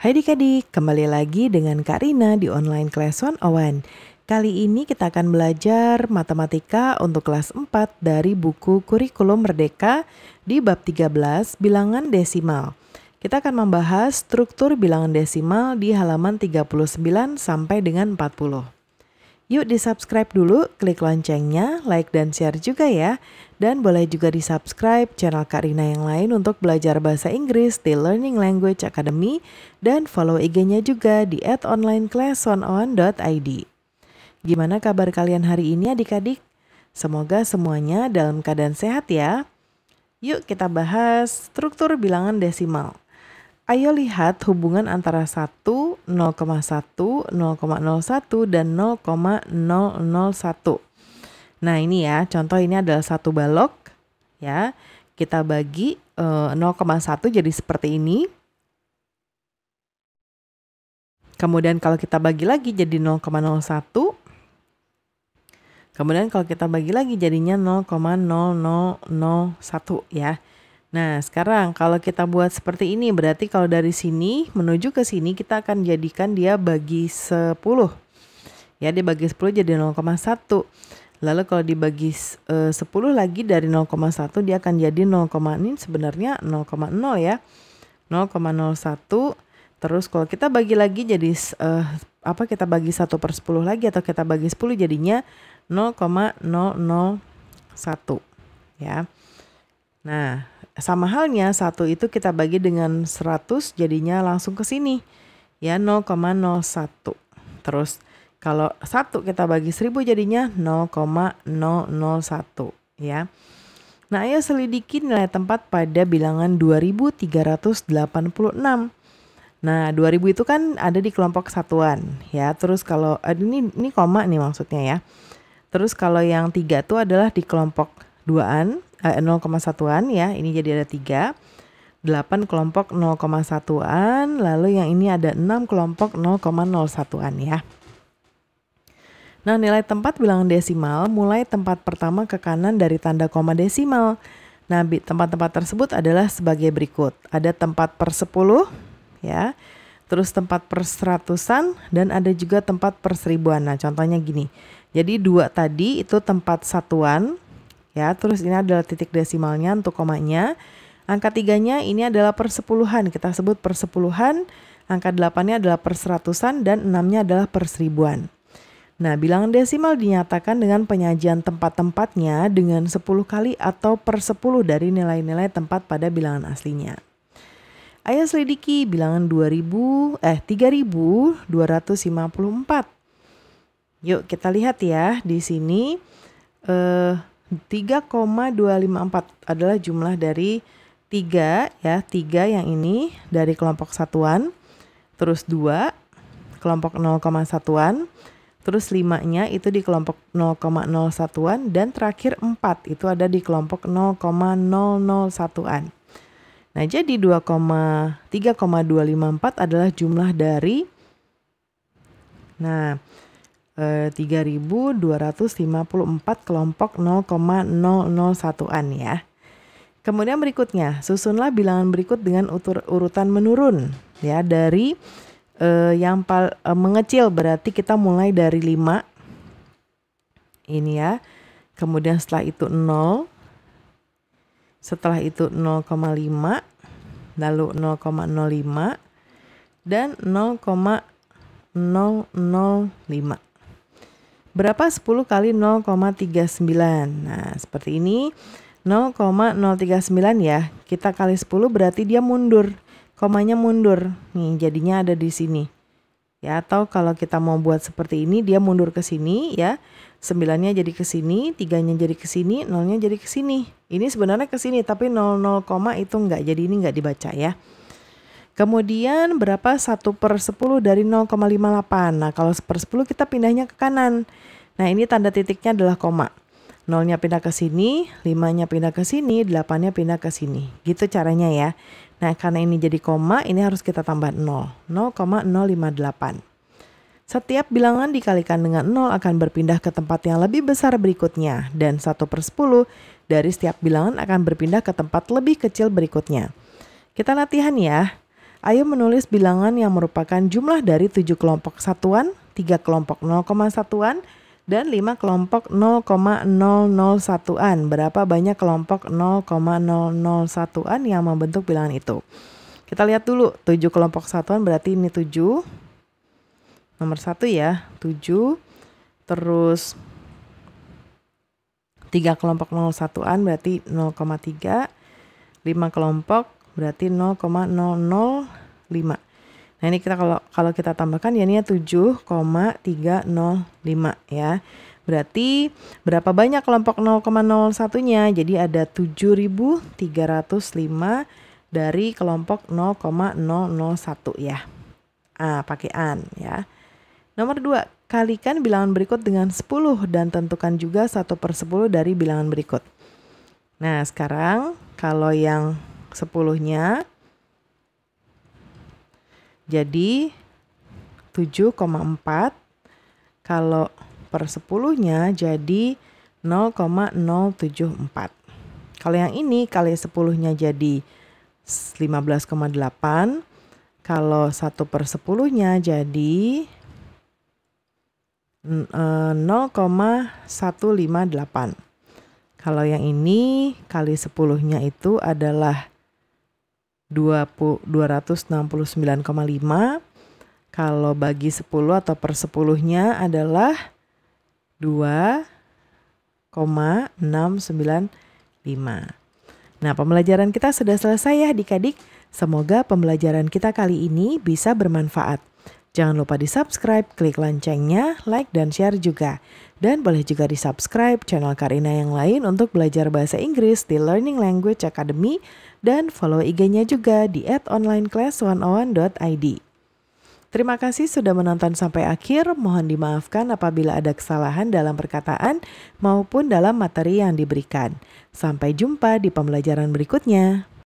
Hai adik-adik, kembali lagi dengan Kak Rina di online class 101. Kali ini kita akan belajar matematika untuk kelas 4 dari buku Kurikulum Merdeka di bab 13 bilangan desimal. Kita akan membahas struktur bilangan desimal di halaman 39 sampai dengan 40. Yuk di-subscribe dulu, klik loncengnya, like dan share juga ya. Dan boleh juga di-subscribe channel Kak Rina yang lain untuk belajar bahasa Inggris di Learning Language Academy. Dan follow IG-nya juga di @onlineclass101.id. Gimana kabar kalian hari ini adik-adik? Semoga semuanya dalam keadaan sehat ya. Yuk kita bahas struktur bilangan desimal. Ayo lihat hubungan antara 1, 0,1, 0,01, dan 0,001. Nah ini ya, contoh ini adalah satu balok. Ya, kita bagi 0,1 jadi seperti ini. Kemudian kalau kita bagi lagi jadi 0,01. Kemudian kalau kita bagi lagi jadinya 0,0001 ya. Nah sekarang kalau kita buat seperti ini berarti kalau dari sini menuju ke sini kita akan jadikan dia bagi 10. Ya dia bagi 10 jadi 0,1. Lalu kalau dibagi 10 lagi dari 0,1 dia akan jadi 0, ini sebenarnya 0,0 ya. 0,01. Terus kalau kita bagi lagi jadi kita bagi 1/10 lagi atau kita bagi 10 jadinya 0,001 ya. Nah, sama halnya 1 itu kita bagi dengan 100 jadinya langsung ke sini. Ya 0,01. Terus kalau 1 kita bagi 1000 jadinya 0,001 ya. Nah, ayo selidiki nilai tempat pada bilangan 2386. Nah, 2000 itu kan ada di kelompok satuan ya. Terus kalau ini koma nih maksudnya ya. Terus kalau yang 3 itu adalah di kelompok 2-an, 0,1-an ya. Ini jadi ada 3. 8 kelompok 0,1-an, lalu yang ini ada 6 kelompok 0,01-an ya. Nah, nilai tempat bilangan desimal mulai tempat pertama ke kanan dari tanda koma desimal. Nah, tempat-tempat tersebut adalah sebagai berikut. Ada tempat per 10 ya. Terus tempat per 100-an dan ada juga tempat per 1000-an. Nah, contohnya gini. Jadi 2 tadi itu tempat satuan ya. Terus ini adalah titik desimalnya untuk komanya. Angka 3-nya ini adalah per 10-an. Kita sebut per 10-an. Angka 8-nya adalah per 100-an dan 6-nya adalah per 1000-an. Nah, bilangan desimal dinyatakan dengan penyajian tempat-tempatnya dengan 10 kali atau per 10 dari nilai-nilai tempat pada bilangan aslinya. Ayo selidiki bilangan 3254. Yuk kita lihat ya, di sini 3,254 adalah jumlah dari 3 ya, 3 yang ini dari kelompok satuan, terus 2 kelompok 0,1-an, terus 5-nya itu di kelompok 0,01-an, dan terakhir 4 itu ada di kelompok 0,001-an. Nah, jadi 3,254 adalah jumlah dari 3254 kelompok 0,001-an ya. Kemudian berikutnya, susunlah bilangan berikut dengan urutan menurun ya, dari yang mengecil berarti kita mulai dari 5. Ini ya. Kemudian setelah itu 0. Setelah itu 0,5, lalu 0,05, dan 0,005. Berapa 10 kali 0,39? Nah, seperti ini. 0,039 ya. Kita kali 10 berarti dia mundur. Komanya mundur. Nih, jadinya ada di sini. Ya, atau kalau kita mau buat seperti ini, dia mundur ke sini ya. 9-nya jadi ke sini, 3-nya jadi ke sini, 0-nya jadi ke sini. Ini sebenarnya ke sini, tapi 00, itu enggak. Jadi ini enggak dibaca ya. Kemudian berapa 1/10 dari 0,58? Nah, kalau 1/10 kita pindahnya ke kanan. Nah, ini tanda titiknya adalah koma. 0-nya pindah ke sini, 5-nya pindah ke sini, 8-nya pindah ke sini. Gitu caranya ya. Nah, karena ini jadi koma, ini harus kita tambah 0. 0,058. Setiap bilangan dikalikan dengan 0 akan berpindah ke tempat yang lebih besar berikutnya. Dan 1/10 dari setiap bilangan akan berpindah ke tempat lebih kecil berikutnya. Kita latihan ya. Ayo menulis bilangan yang merupakan jumlah dari 7 kelompok satuan, 3 kelompok 0,1-an, dan 5 kelompok 0,001-an. Berapa banyak kelompok 0,001-an yang membentuk bilangan itu? Kita lihat dulu, 7 kelompok satuan berarti ini 7. Nomor 1 ya, 7. Terus 3 kelompok 0,1-an berarti 0,3. 5 kelompok berarti 0,005. Nah ini kita kalau kita tambahkan ya ini 7,305 ya. Berarti berapa banyak kelompok 0,01-nya? Jadi ada 7.305 dari kelompok 0,001 ya. Pakai an ya. Nomor 2, kalikan bilangan berikut dengan 10 dan tentukan juga 1/10 dari bilangan berikut. Nah sekarang kalau yang 10-nya jadi 7,4, kalau per 10-nya jadi 0,074. Kalau yang ini kali 10-nya jadi 15,8, kalau 1/10-nya jadi 0,158. Kalau yang ini kali 10-nya itu adalah 269,5. Kalau bagi 10 atau per 10-nya adalah 2,695. Nah, pembelajaran kita sudah selesai ya adik-adik. Semoga pembelajaran kita kali ini bisa bermanfaat. Jangan lupa di-subscribe, klik loncengnya, like dan share juga. Dan boleh juga di-subscribe channel Karina yang lain untuk belajar bahasa Inggris di Learning Language Academy dan follow IG-nya juga di @onlineclass101.id. Terima kasih sudah menonton sampai akhir. Mohon dimaafkan apabila ada kesalahan dalam perkataan maupun dalam materi yang diberikan. Sampai jumpa di pembelajaran berikutnya.